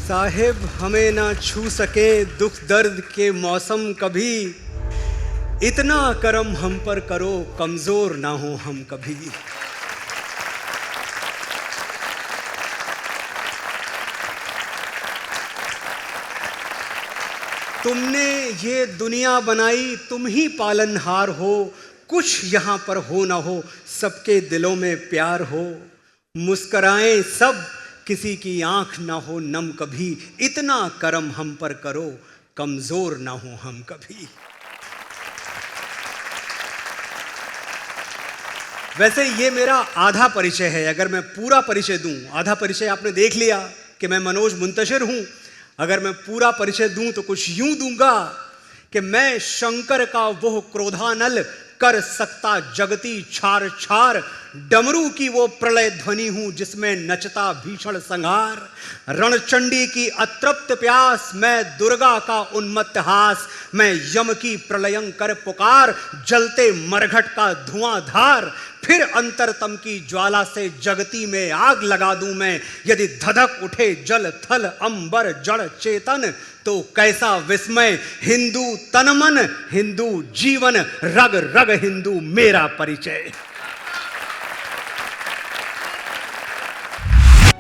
साहिब हमें ना छू सके दुख दर्द के मौसम कभी, इतना करम हम पर करो कमजोर ना हो हम कभी। तुमने ये दुनिया बनाई तुम ही पालनहार हो, कुछ यहाँ पर हो ना हो सबके दिलों में प्यार हो। मुस्कराएं सब किसी की आंख ना हो नम कभी, इतना करम हम पर करो कमजोर ना हो हम कभी। वैसे ये मेरा आधा परिचय है, अगर मैं पूरा परिचय दूं, आधा परिचय आपने देख लिया कि मैं मनोज मुंतशिर हूं। अगर मैं पूरा परिचय दूं तो कुछ यूं दूंगा कि मैं शंकर का वो क्रोधानल, कर सकता जगती छार छार, डमरू की वो प्रलय ध्वनि हूं जिसमें नचता भीषण संहार। रणचंडी की अतृप्त प्यास, मैं दुर्गा का उन्मत्त हास, मैं यम की प्रलयंकर पुकार, जलते मरघट का धुआंधार। फिर अंतरतम की ज्वाला से जगती में आग लगा दूं मैं, यदि धधक उठे जल थल अंबर जड़ चेतन, तो कैसा विस्मय। हिंदू तन मन, हिंदू जीवन, रग रग हिंदू मेरा परिचय।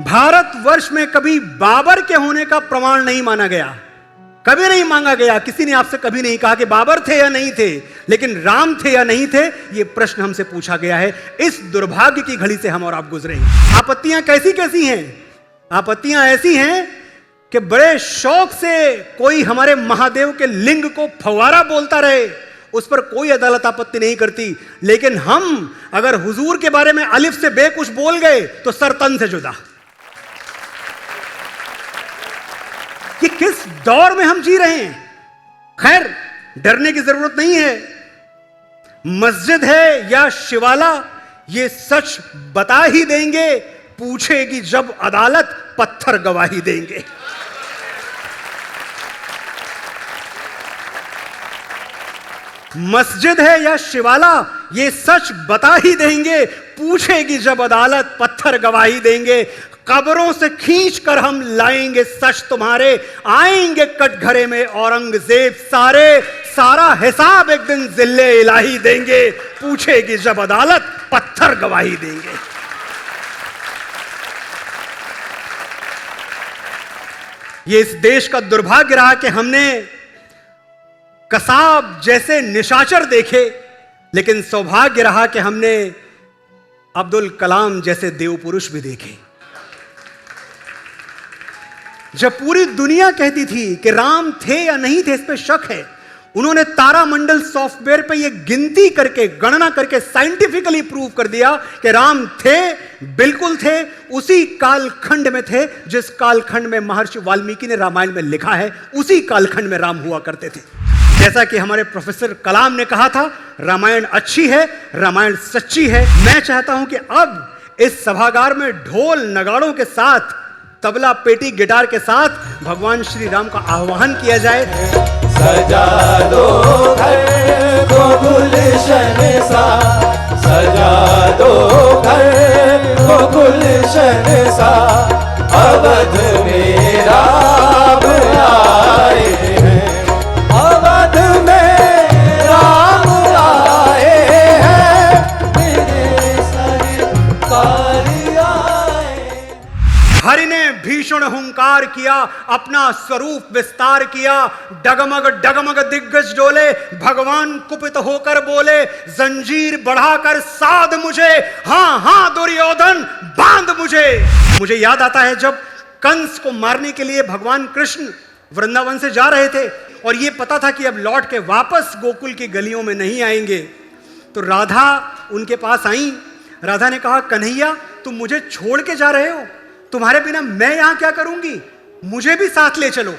भारतवर्ष में कभी बाबर के होने का प्रमाण नहीं माना गया, कभी नहीं मांगा गया। किसी ने आपसे कभी नहीं कहा कि बाबर थे या नहीं थे, लेकिन राम थे या नहीं थे, यह प्रश्न हमसे पूछा गया है। इस दुर्भाग्य की घड़ी से हम और आप गुजरे हैं। आपत्तियां कैसी कैसी हैं? आपत्तियां ऐसी हैं कि बड़े शौक से कोई हमारे महादेव के लिंग को फव्वारा बोलता रहे, उस पर कोई अदालत आपत्ति नहीं करती। लेकिन हम अगर हुजूर के बारे में अलिफ से बे कुछ बोल गए तो सर तन से जुदा। कि किस दौर में हम जी रहे हैं? खैर, डरने की जरूरत नहीं है। मस्जिद है या शिवाला, ये सच बता ही देंगे, पूछेगी जब अदालत पत्थर गवाही देंगे। मस्जिद है या शिवाला, ये सच बता ही देंगे, पूछेगी जब अदालत पत्थर गवाही देंगे। कब्रों से खींच कर हम लाएंगे सच तुम्हारे, आएंगे कटघरे में औरंगजेब सारे, सारा हिसाब एक दिन जिल्ले इलाही देंगे, पूछेगी जब अदालत पत्थर गवाही देंगे। ये इस देश का दुर्भाग्य रहा कि हमने कसाब जैसे निशाचर देखे, लेकिन सौभाग्य रहा कि हमने अब्दुल कलाम जैसे देव पुरुष भी देखे। जब पूरी दुनिया कहती थी कि राम थे या नहीं थे, इस पे शक है, उन्होंने तारामंडल सॉफ्टवेयर पे ये गिनती करके, गणना करके साइंटिफिकली प्रूव कर दिया कि राम थे, बिल्कुल थे, उसी कालखंड में थे जिस कालखंड में महर्षि वाल्मीकि ने रामायण में लिखा है, उसी कालखंड में राम हुआ करते थे। जैसा कि हमारे प्रोफेसर कलाम ने कहा था, रामायण अच्छी है, रामायण सच्ची है। मैं चाहता हूं कि अब इस सभागार में ढोल नगाड़ों के साथ, तबला पेटी गिटार के साथ भगवान श्री राम का आह्वान किया जाए। सजा दो घर को गुलशन सा, सजा दो घर को गुलशन सा, अवध में राम आए हैं, अवध में राम आए हैं, मेरे सरकार आए। हरि ने भीषण हुंकार किया, अपना स्वरूप विस्तार किया, डगमग डगमग दिग्गज डोले, भगवान कुपित होकर बोले, जंजीर बढ़ाकर साध मुझे, हां हां दुर्योधन बांध मुझे। मुझे याद आता है जब कंस को मारने के लिए भगवान कृष्ण वृंदावन से जा रहे थे और यह पता था कि अब लौट के वापस गोकुल की गलियों में नहीं आएंगे, तो राधा उनके पास आई। राधा ने कहा, कन्हैया तुम मुझे छोड़ के जा रहे हो, तुम्हारे बिना मैं यहां क्या करूंगी, मुझे भी साथ ले चलो।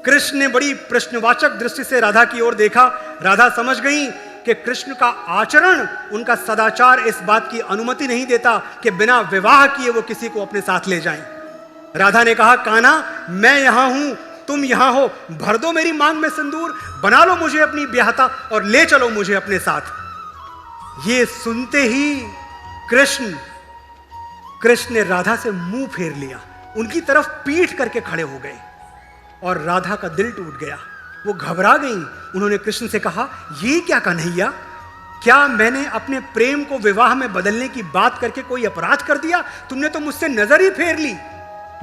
कृष्ण ने बड़ी प्रश्नवाचक दृष्टि से राधा की ओर देखा। राधा समझ गई कि कृष्ण का आचरण, उनका सदाचार इस बात की अनुमति नहीं देता कि बिना विवाह किए वो किसी को अपने साथ ले जाएं। राधा ने कहा, कान्हा मैं यहां हूं, तुम यहां हो, भर दो मेरी मांग में सिंदूर, बना लो मुझे अपनी ब्याहता और ले चलो मुझे अपने साथ। ये सुनते ही कृष्ण ने राधा से मुंह फेर लिया। उनकी तरफ पीठ करके खड़े हो गए और राधा का दिल टूट गया। वो घबरा गई। उन्होंने कृष्ण से कहा, ये क्या कन्हैया, क्या मैंने अपने प्रेम को विवाह में बदलने की बात करके कोई अपराध कर दिया? तुमने तो मुझसे नजर ही फेर ली।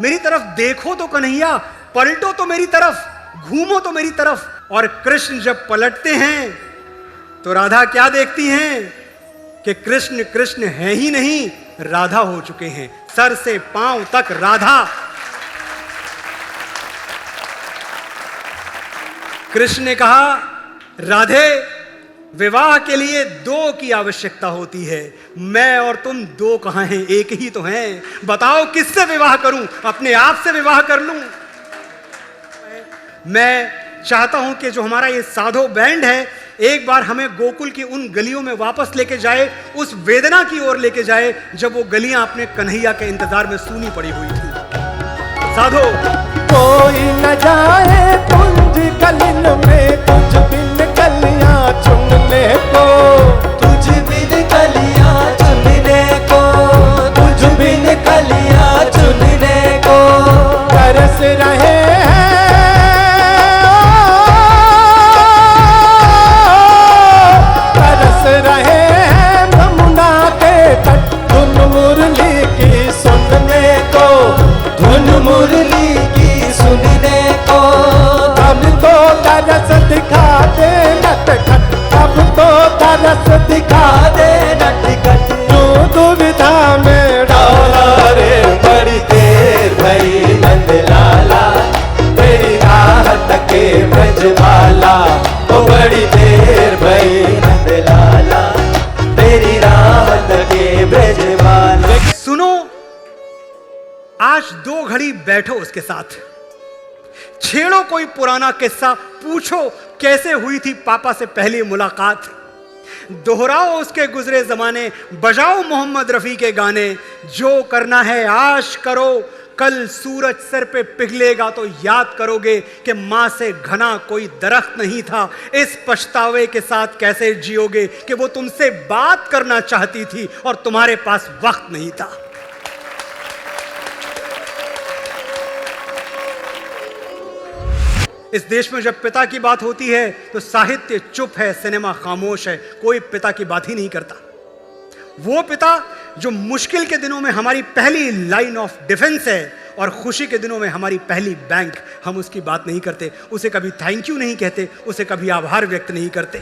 मेरी तरफ देखो तो कन्हैया, पलटो तो मेरी तरफ, घूमो तो मेरी तरफ। और कृष्ण जब पलटते हैं तो राधा क्या देखती हैं कि कृष्ण कृष्ण है ही नहीं, राधा हो चुके हैं। सर से पांव तक राधा। कृष्ण ने कहा, राधे, विवाह के लिए दो की आवश्यकता होती है। मैं और तुम दो कहां हैं, एक ही तो हैं। बताओ किससे विवाह करूं? अपने आप से विवाह कर लूं? मैं चाहता हूं कि जो हमारा ये साधो बैंड है, एक बार हमें गोकुल की उन गलियों में वापस लेके जाए, उस वेदना की ओर लेके जाए जब वो गलियां अपने कन्हैया के इंतजार में सूनी पड़ी हुई थी। साधो। कोई न जाए कुंज कलिन में, तुझ बिन कलियां चुनने को, तुझ बिन कलियां चुनने को, तुझ बिन कलियां चुनने को। तरस रहे मुरली की सुनने को। अब तो तरस दिखा दे नटखट, अब तो तरस दिखा दे नटखट। तू दुविधा में डाला रे, बड़ी देर भई नंद लाला, तेरी राहत के ब्रजवाला। ओ बड़ी देर भई नंद लाला, तेरी राहत के ब्रजवाला। सुनो, आज दो घड़ी बैठो उसके साथ, छेड़ो कोई पुराना किस्सा, पूछो कैसे हुई थी पापा से पहली मुलाकात। दोहराओ उसके गुजरे जमाने, बजाओ मोहम्मद रफी के गाने। जो करना है आज करो, कल सूरज सर पे पिघलेगा तो याद करोगे कि मां से घना कोई दरख्त नहीं था। इस पछतावे के साथ कैसे जियोगे कि वो तुमसे बात करना चाहती थी और तुम्हारे पास वक्त नहीं था। इस देश में जब पिता की बात होती है तो साहित्य चुप है, सिनेमा खामोश है, कोई पिता की बात ही नहीं करता। वो पिता जो मुश्किल के दिनों में हमारी पहली लाइन ऑफ डिफेंस है और खुशी के दिनों में हमारी पहली बैंक, हम उसकी बात नहीं करते, उसे कभी थैंक यू नहीं कहते, उसे कभी आभार व्यक्त नहीं करते।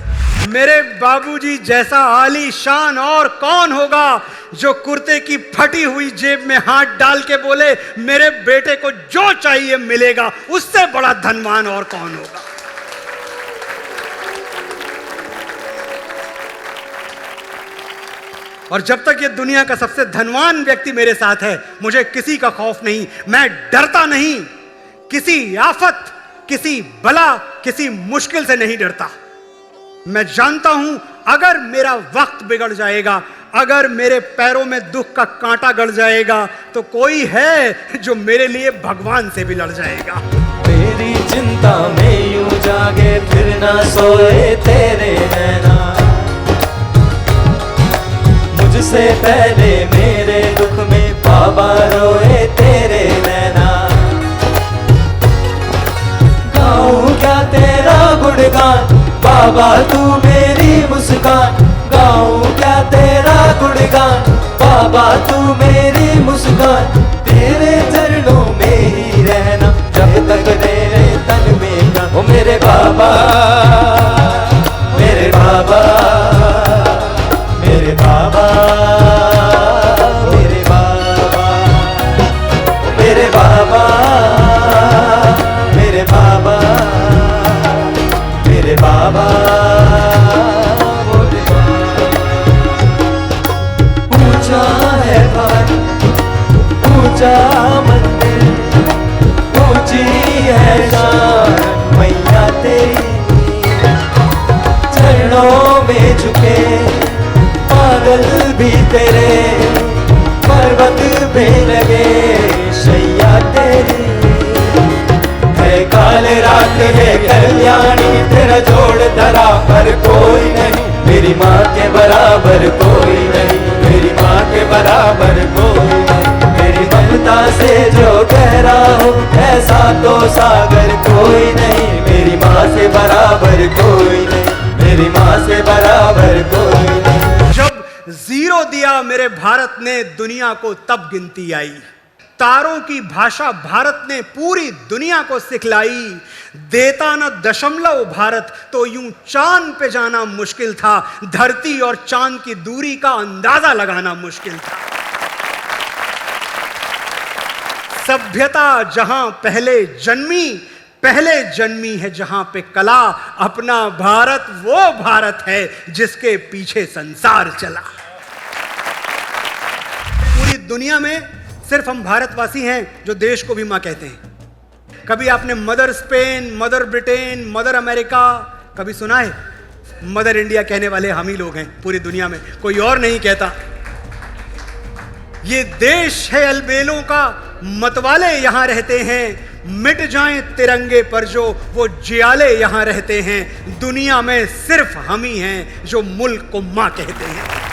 मेरे बाबूजी जैसा आलीशान और कौन होगा जो कुर्ते की फटी हुई जेब में हाथ डाल के बोले, मेरे बेटे को जो चाहिए मिलेगा। उससे बड़ा धनवान और कौन होगा? और जब तक ये दुनिया का सबसे धनवान व्यक्ति मेरे साथ है, मुझे किसी का खौफ नहीं, मैं डरता नहीं। किसी आफत, किसी बला, किसी मुश्किल से नहीं डरता। मैं जानता हूं अगर मेरा वक्त बिगड़ जाएगा, अगर मेरे पैरों में दुख का कांटा गड़ जाएगा, तो कोई है जो मेरे लिए भगवान से भी लड़ जाएगा। तेरी चिंता में यूं जागे फिर ना सोए तेरे नैना, मुझसे पहले मेरे दुख में बाबा रोए तेरे नैना। गाऊं क्या तेरा गुणगान बाबा, तू मेरी मुस्कान। गाऊं क्या तेरा गुणगान बाबा, तू मेरी मुस्कान। तेरे चरणों में ही रहना जब तक तेरे तन में ना। ओ मेरे बाबा, मेरे बाबा, मेरे बाबा, मेरे बाबा, मेरे बाबा, मेरे बाबा, मेरे बाबा, मेरे बाबा। ऊंचा है भवन, ऊंचा मंदिर, ऊंची है शान मैया तेरी। चरणों में झुके पागल भी तेरे, पर्वत पे लगे शैया तेरी। है काल रात है कल्याणी, तेरा जोड़ धरा पर कोई नहीं। मेरी माँ के बराबर कोई नहीं, मेरी माँ के बराबर कोई नहीं। मेरी ममता से जो गहरा हो ऐसा तो सागर कोई नहीं, मेरी माँ से बराबर कोई नहीं, मेरी माँ से बराबर कोई नहीं। जब जीरो दिया मेरे भारत ने दुनिया को तब गिनती आई, तारों की भाषा भारत ने पूरी दुनिया को सिखलाई। देता न दशमलव भारत तो यूं चांद पे जाना मुश्किल था, धरती और चांद की दूरी का अंदाजा लगाना मुश्किल था। सभ्यता जहां पहले जन्मी है जहां पे कला, अपना भारत वो भारत है जिसके पीछे संसार चला। पूरी दुनिया में सिर्फ हम भारतवासी हैं जो देश को भी मां कहते हैं। कभी आपने mother Spain, mother Britain, mother America कभी सुना है? मदर इंडिया कहने वाले हम ही लोग हैं पूरी दुनिया में, कोई और नहीं कहता। ये देश है अलबेलों का, मतवाले यहां रहते हैं, मिट जाएं तिरंगे पर जो वो जियाले यहां रहते हैं। दुनिया में सिर्फ हम ही हैं जो मुल्क को मां कहते हैं।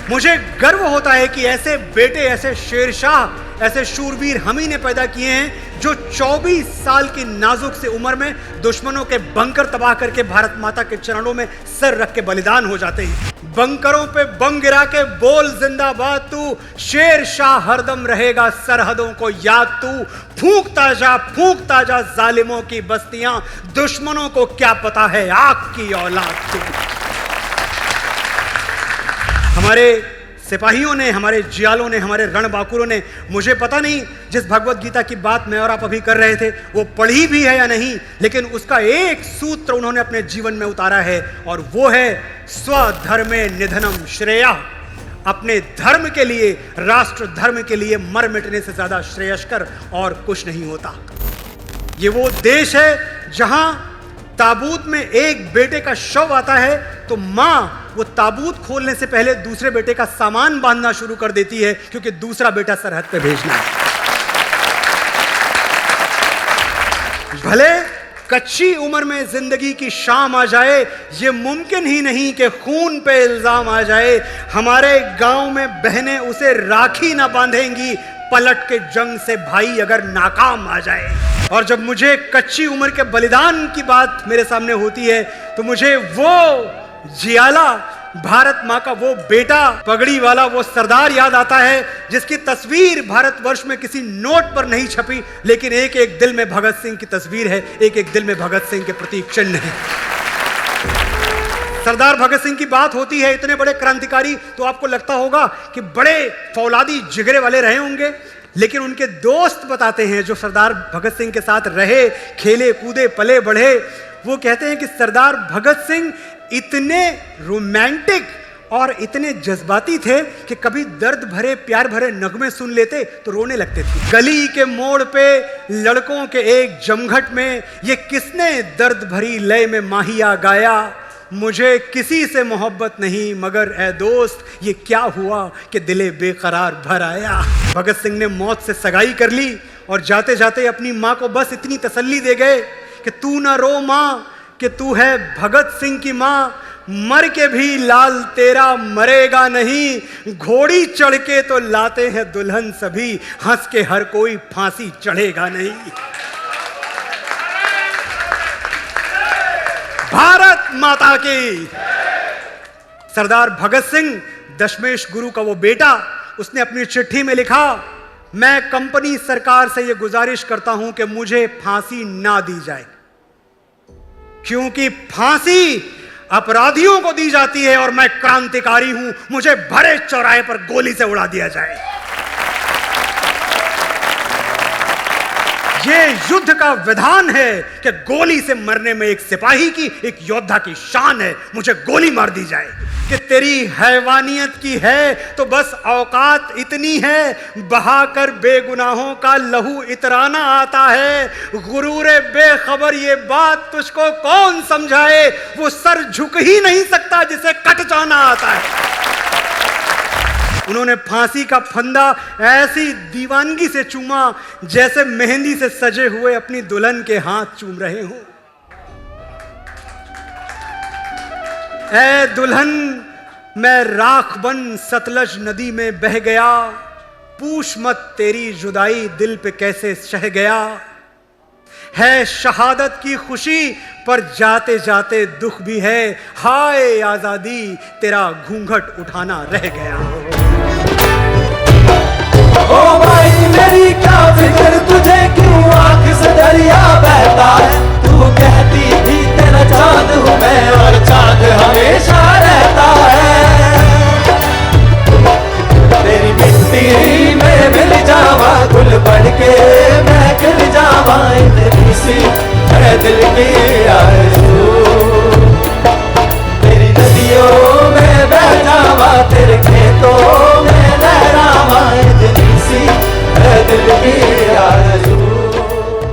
मुझे गर्व होता है कि ऐसे बेटे, ऐसे शेरशाह, ऐसे शूरवीर हम ही ने पैदा किए हैं जो 24 साल की नाजुक सी उम्र में दुश्मनों के बंकर तबाह करके भारत माता के चरणों में सर रख के बलिदान हो जाते हैं। बंकरों पे बम गिरा के बोल जिंदाबाद तू, शेर शाह हरदम रहेगा सरहदों को याद तू। फूंकता जा जालिमों की बस्तियां, दुश्मनों को क्या पता है आग की औलाद तू। हमारे सिपाहियों ने, हमारे जियालों ने, हमारे रणबांकुरों ने, मुझे पता नहीं जिस भगवत गीता की बात मैं और आप अभी कर रहे थे वो पढ़ी भी है या नहीं, लेकिन उसका एक सूत्र उन्होंने अपने जीवन में उतारा है और वो है स्वधर्मे निधनम श्रेया। अपने धर्म के लिए, राष्ट्र धर्म के लिए मर मिटने से ज्यादा श्रेयस्कर और कुछ नहीं होता। ये वो देश है जहां ताबूत में एक बेटे का शव आता है तो मां वो ताबूत खोलने से पहले दूसरे बेटे का सामान बांधना शुरू कर देती है, क्योंकि दूसरा बेटा सरहद पे भेजना है। भले कच्ची उम्र में जिंदगी की शाम आ जाए, ये मुमकिन ही नहीं कि खून पे इल्जाम आ जाए। हमारे गांव में बहनें उसे राखी ना बांधेंगी, पलट के जंग से भाई अगर नाकाम आ जाए। और जब मुझे कच्ची उम्र के बलिदान की बात मेरे सामने होती है तो मुझे वो जियाला, भारत माँ का वो बेटा, पगड़ी वाला वो सरदार याद आता है जिसकी तस्वीर भारतवर्ष में किसी नोट पर नहीं छपी, लेकिन एक एक दिल में भगत सिंह की तस्वीर है, एक एक दिल में भगत सिंह के प्रतीक चिन्ह है। सरदार भगत सिंह की बात होती है, इतने बड़े क्रांतिकारी, तो आपको लगता होगा कि बड़े फौलादी जिगरे वाले रहे होंगे, लेकिन उनके दोस्त बताते हैं जो सरदार भगत सिंह के साथ रहे, खेले कूदे पले बढ़े, वो कहते हैं कि सरदार भगत सिंह इतने रोमांटिक और इतने जज्बाती थे कि कभी दर्द भरे प्यार भरे नगमे सुन लेते तो रोने लगते थे। गली के मोड़ पे लड़कों के एक जमघट में ये किसने दर्द भरी लय में माहिया गाया, मुझे किसी से मोहब्बत नहीं मगर ए दोस्त ये क्या हुआ कि दिले बेकरार भर आया। भगत सिंह ने मौत से सगाई कर ली और जाते जाते अपनी माँ को बस इतनी तसल्ली दे गए कि तू ना रो माँ, कि तू है भगत सिंह की माँ, मर के भी लाल तेरा मरेगा नहीं, घोड़ी चढ़ के तो लाते हैं दुल्हन सभी, हंस के हर कोई फांसी चढ़ेगा नहीं। भारत माता की। सरदार भगत सिंह, दशमेश गुरु का वो बेटा, उसने अपनी चिट्ठी में लिखा, मैं कंपनी सरकार से ये गुजारिश करता हूं कि मुझे फांसी ना दी जाए, क्योंकि फांसी अपराधियों को दी जाती है और मैं क्रांतिकारी हूं, मुझे भरे चौराहे पर गोली से उड़ा दिया जाए। ये युद्ध का विधान है कि गोली से मरने में एक सिपाही की, एक योद्धा की शान है, मुझे गोली मार दी जाए। कि तेरी हैवानियत की है तो बस औकात इतनी है, बहाकर बेगुनाहों का लहू इतराना आता है, गुरूरे बेखबर ये बात तुझको कौन समझाए, वो सर झुक ही नहीं सकता जिसे कट जाना आता है। उन्होंने फांसी का फंदा ऐसी दीवानगी से चूमा जैसे मेहंदी से सजे हुए अपनी दुल्हन के हाथ चूम रहे हों। ए दुल्हन, मैं राख बन सतलज नदी में बह गया, पूछ मत तेरी जुदाई दिल पे कैसे शह गया। है शहादत की खुशी पर जाते जाते दुख भी है। हाय आजादी तेरा घूंघट उठाना रह गया। ओ भाई मेरी क्या